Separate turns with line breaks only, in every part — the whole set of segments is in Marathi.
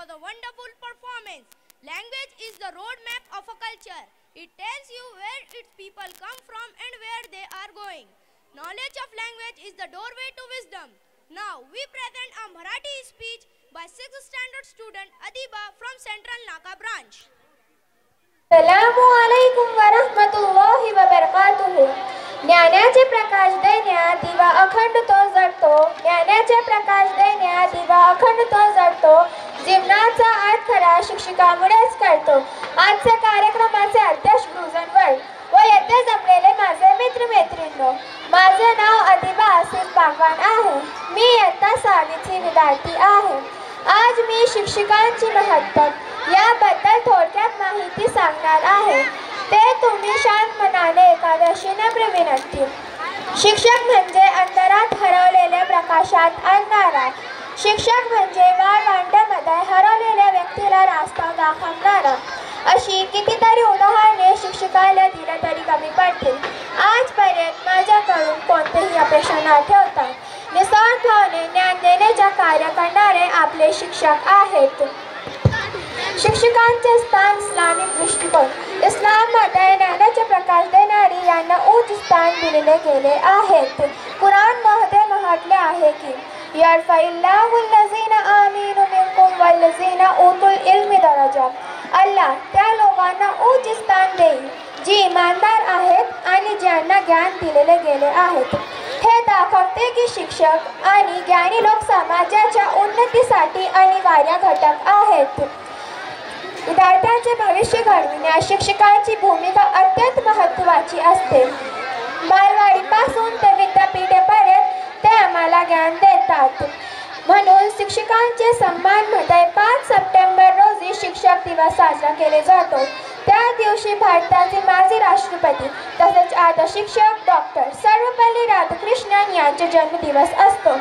for the wonderful performance. Language is the roadmap of a culture. It tells you where its people come from and where they are going. Knowledge of language is the doorway to wisdom. Now we present a Marathi speech by 6th standard student Adiba from Central Naka branch.
Assalamu alaikum wa rahmatullahi wa barakatuhu. ज्ञानाचे प्रकाश देण्यात दिवा अखंड तो जळतो. ज्ञानाचे प्रकाश देण्यात दिवा अखंड तो जळतो. जीवनाचा अर्थ खरा शिक्षकामुळेच कळतो. आजच्या कार्यक्रमाचे अध्यक्ष गुरुजनवड व येथे जमलेले माझे मित्र मैत्रिणींनो, माझे नाव अदिबा आसिफ बागवान आहे. मी इयत्ता 6वीची विद्यार्थी आहे. आज मी शिक्षकांची महत्त्व याबद्दल थोडक्यात माहिती सांगणार आहे. ते तुम्ही शांत मनाने ऐकावे नम्र विनंती. शिक्षक म्हणजे अंतरात हरवलेल्या प्रकाशात आणणारा. शिक्षक म्हणजे वाळवंटामध्ये हरवलेल्या व्यक्तीला रस्ता दाखवणारा. अशी कितीतरी उदाहरणे शिक्षकाला दिली तरी कमी पडतील. आजपर्यंत माझ्याकडून कोणतीही अपेक्षा न ठेवता निस्वार्थ भावनेने ज्ञान देण्याचे कार्य करणारे आपले शिक्षक आहेत. शिक्षकांचे स्थान इस्लामिक दृष्टिकोन. इस्लाममध्ये ज्ञानाचे प्रकाश देणारी यांना उच्च स्थान दिलेले गेले आहेत. कुराणमध्ये म्हटले आहे की यरफइल्लाहु अल्लज़ीना आमनु मिनकुम वल्लज़ीना उतुल इल्म दरजा. अल्लाह त्या लोकांना उच्च स्थान देईल जी इमानदार आहेत आणि ज्यांना ज्ञान दिलेले गेले आहेत. हे दाखवते की शिक्षक आणि ज्ञानी लोक समाजाच्या उन्नतीसाठी अनिवार्य घटक आहेत. विद्यार्थ्यांचे भविष्य घडविण्यात शिक्षकांची भूमिका अत्यंत महत्त्वाची असते. बालवाडीपासून ते विद्यापीठेपर्यंत ते आम्हाला ज्ञान देतात. म्हणून शिक्षकांचे सन्मानामध्ये 5 सप्टेंबर रोजी शिक्षक दिवस साजरा केला जातो. त्या दिवशी भारताचे माजी राष्ट्रपती तसेच आदर्श शिक्षक डॉक्टर सर्वपल्ली राधाकृष्णन यांचा जन्मदिवस असतो.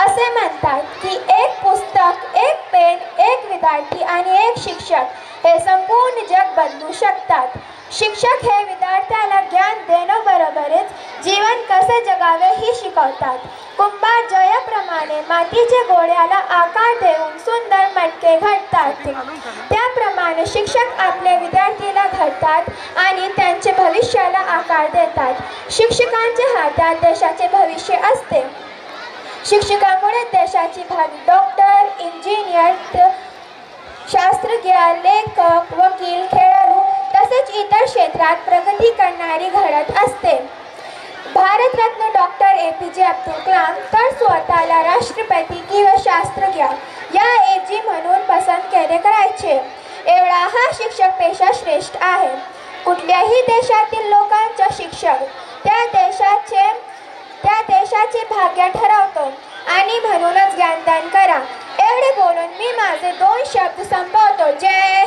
असे म्हणतात की एक पुस्तक, एक पेन, एक विद्यार्थी आणि एक शिक्षक हे संपूर्ण जग बदलू शकतात. शिक्षक हे विद्यार्थ्याला ज्ञान देण्याबरोबरच जीवन कसे जगावे हे शिकवतात. कुंभार जयाप्रमाणे मातीच्या गोळ्याला आकार देऊन सुंदर मटके घडतात, त्याप्रमाणे शिक्षक आपल्या विद्यार्थ्याला घडतात आणि त्यांचे भविष्याला आकार देतात. शिक्षकांच्या हातात देशाचे भविष्य असते. शिक्षकांमुळे देशाची भावी डॉक्टर, इंजिनियर, शास्त्रज्ञ, लेखक, वकील, खेळाडू तसेच इतर क्षेत्रात प्रगती करणारी घडत असते. भारतरत्न डॉक्टर APJ अब्दुल कलाम तर स्वतःला राष्ट्रपती किंवा शास्त्रज्ञ या ऐवजी म्हणून पसंत केले करायचे. एवढा हा शिक्षक पेशा श्रेष्ठ आहे. कुठल्याही देशातील लोकांचा शिक्षक त्या देशाचे भाग्य ठरवतो आणि म्हणूनच ज्ञानदान करा. एवढे बोलून मी माझे 2 शब्द संपवतो. जय